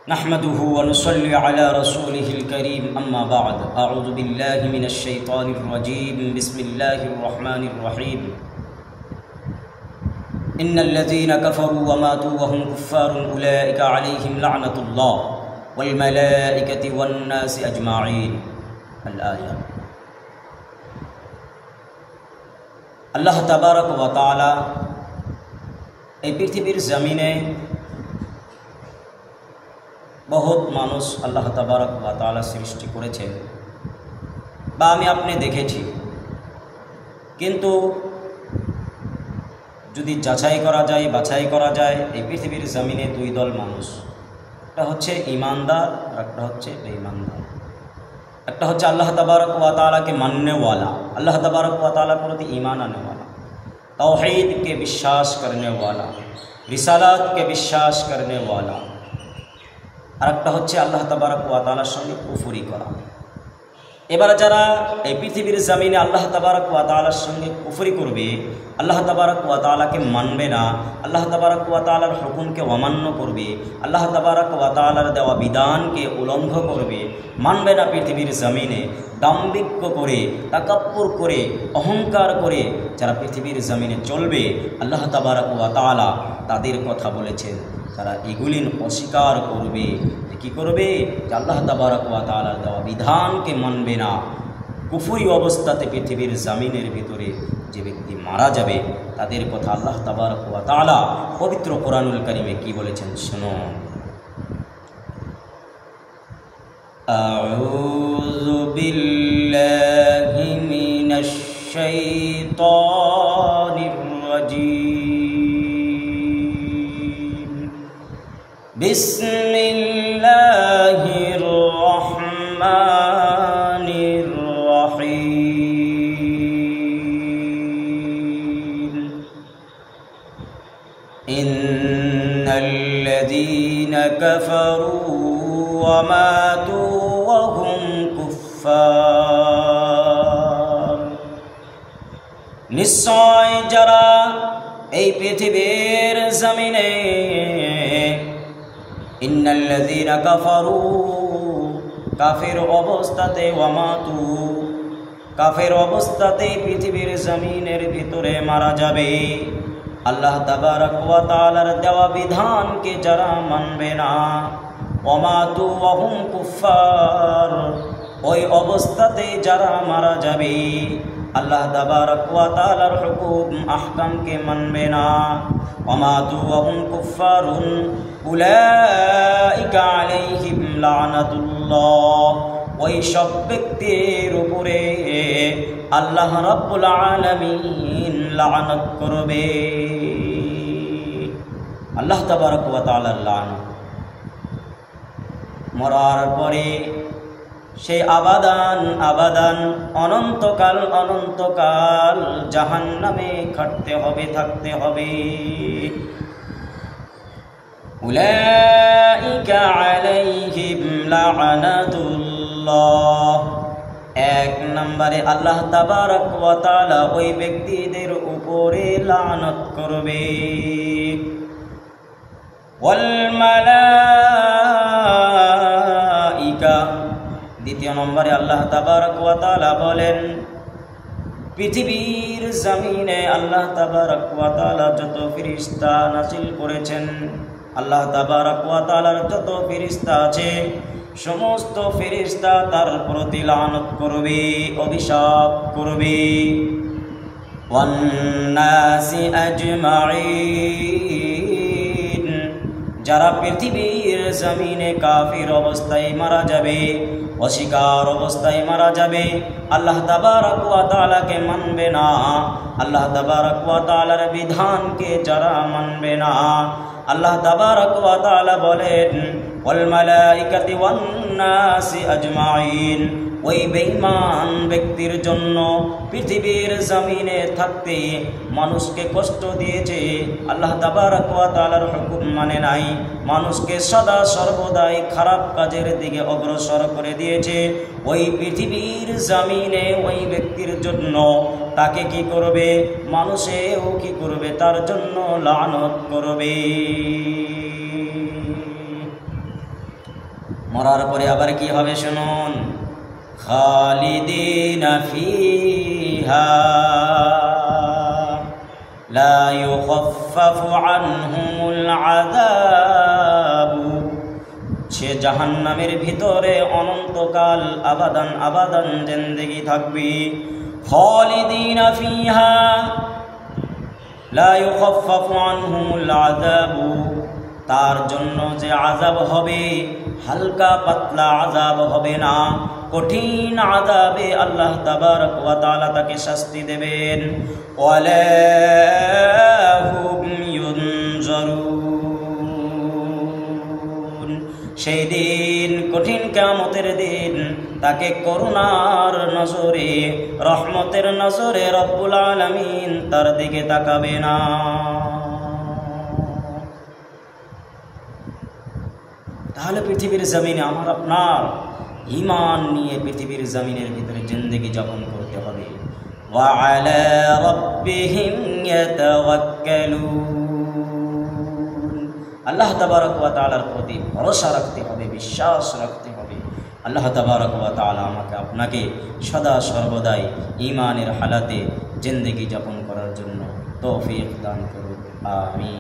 नहमदुहु व नुसल्ली अला रसूलिहिल करीम अम्मा बाद अऊज़ु बिल्लाहि मिनश शैतानिर रजीम बिस्मिल्लाहिर रहमानिर रहीम इन्नल लज़ीना कफ़रू व मातू व हुम कुफ़्फ़ारुन उलाइका अलैहिम लअनतुल्लाह वल मलाइकति वन नासि अजमाईन। अल आया। अल्लाह तबारक व तआला এই পৃথিবীর জমিনে बहुत मानुष अल्लाह तबारक व ताआला सृष्टि करेছেন বা আমি আপনি দেখেছি, কিন্তু যদি যাচাই করা যায় বাছাই করা যায় এই পৃথিবীর জমিনে দুই দল মানুষ, একটা হচ্ছে ईमानदार আর একটা হচ্ছে বেঈমানদার। একটা হচ্ছে আল্লাহ तबारक व ताआला के मानने वाला, अल्लाह तबारक व ताआला के प्रति ईमान आने वाला, तौहीद के विश्वास करने वाला, रिसालात के विश्वास करने वाला। আর একটা হচ্ছে আল্লাহ তাবারক ওয়া তাআলার সঙ্গে কুফরি করা। এবার যারা এই পৃথিবীর জমিনে আল্লাহ তাবারক ওয়া তাআলার সঙ্গে কুফরি করবে, আল্লাহ তাবারক ওয়া তাআলাকে মানবে না, আল্লাহ তাবারক ওয়া তাআলার হুকুমকে অমান্য করবে, আল্লাহ তাবারক ওয়া তাআলার দেওয়া বিধানকে উল্লঙ্ঘন করবে, মানবে না পৃথিবীর জমিনে, দাম্ভিক্য করে তাকাব্বুর করে অহংকার করে যারা পৃথিবীর জমিনে চলবে, আল্লাহ তাবারক ওয়া তাআলা তাদের কথা বলেছেন। তারা এগুলি অস্বীকার করবে, কি করবে? যে আল্লাহ তাবারক ওয়া তাআলার দেওয়া বিধানকে মানবে না। কুফরি অবস্থাতে পৃথিবীর জমিনের ভিতরে যে ব্যক্তি মারা যাবে তাদের কথা আল্লাহ তাবারক ওয়া তাআলা পবিত্র কোরআনুল কারীমে কি বলেছেন শুনো। আউযু বিল্লাহি মিনাশ শাইতানির রাজীম। বিসমিল্লাহির রহমানির রহিম। ইন্নাল্লাযীনা কাফারু ওয়া মাতু ওয়া হুম কুফফার। নিশ্চয় যারা এই পৃথিবীর জমিনে ইন্নাল্লাযীনা কাফারু কাফির অবস্থাতে ওয়া মাতু কাফির অবস্থাতে পৃথিবীর জমিনের ভিতরে মারা যাবে, আল্লাহ তাবারক ওয়া তাআলার দেওয়া বিধানকে যারা মানবে না, ওয়া মাতু ওয়া হুম কুফফার ওই অবস্থাতে যারা মারা যাবে, আল্লাহ তাবারক ওয়া তাআলার হুকুম আহকামকে মানবে না, ওয়া মাতু ওয়া হুম কুফফারুন উলাইকা আলাইহিম লানাতুল্লাহ ওই সব ব্যক্তির উপরে আল্লাহ রাব্বুল আলামিন লানত করবে। আল্লাহ তাবারক ওয়া তাআলার লানত। মরার পরে সেই আবাদান আবাদান অনন্তকাল অনন্তকাল জাহান্নামে খাটতে হবে, থাকতে হবে। উলাইকা আলাইহিম লানাতুল্লাহ। এক নম্বরে আল্লাহ তাবারক ওয়া তাআলা ওই ব্যক্তিদের উপরে লানত করবে। ওয়াল মালাইকা। দ্বিতীয় নম্বরে আল্লাহ তাবারক ওয়া তাআলা বলেন পৃথিবীর জমিনে আল্লাহ তাবারক ওয়া তাআলা যত ফেরেশতা নাযিল করেছেন, আল্লাহ তাবারক ওয়া তাআলার যত ফেরেশতা আছে সমস্ত ফেরেশতা তার প্রতি লানত করবে, অভিশাপ করবে। ওয়ান নাসি আজমাইন। যারা পৃথিবীর জমিনে কাফির অবস্থায় মারা যাবে, অস্বীকার অবস্থায় মারা যাবে, আল্লাহ তাবারক ওয়া তাআলাকে মানবে না, আল্লাহ তাবারক ওয়া তাআলার বিধানকে যারা মানবে না, আল্লাহ তাবারক ওয়া তাআলা বলেন ওয়াল মালাইকাতি ওয়ান নাসি আজমাইন। ওই বেঈমান ব্যক্তির জন্য পৃথিবীর জমিনে থাকতে মানুষকে কষ্ট দিয়েছে, আল্লাহ তাবারক ওয়া তাআলার হুকুম মানে নাই, মানুষকে সদা সর্বদাই খারাপ কাজের দিকে অগ্রসর করে দিয়েছে, ওই পৃথিবীর জমিনে ওই ব্যক্তির জন্য তাকে কি করবে? মানুষেও কি করবে? তার জন্য লানত করবে। মরার পরে আবার কি হবে শুনুন, খালিদিনা ফিহা লা ইউখাফফাফু আনহুমুল আযাব, সে জাহান্নামের ভিতরে অনন্তকাল আবাদান আবাদান জিন্দেগি থাকবে। খালিদিনা ফিহা লা ইউখাফফাফু আনহুমুল আযাব, তার জন্য যে আযাব হবে হালকা পাতলা আযাব হবে না, কঠিন আযাবে আল্লাহ তাবারক ওয়া তাআলা তাকে শাস্তি দেবেন। ওয়ালা হুম ইউনজারুন, সেই দিন কঠিন কিয়ামতের দিন তাকে করুণার নজরে রহমতের নজরে রব্বুল আলামিন তার দিকে তাকাবে না। তাহলে পৃথিবীর জমিনে আমার আপনার ঈমান নিয়ে পৃথিবীর জমিনের ভিতরে জিন্দেগি যাপন করতে হবে। ওয়া আলা রাব্বিহিম ইয়াতাওয়াক্কালুন, আল্লাহ তাবারক ওয়া তাআলার প্রতি ভরসা রাখতে হবে, বিশ্বাস রাখতে হবে। আল্লাহ তাবারক ওয়া তাআলা আমাকে আপনাকে সদা সর্বদাই ঈমানের হালাতে জিন্দেগি যাপন করার জন্য তৌফিক দান করুন। আমিন।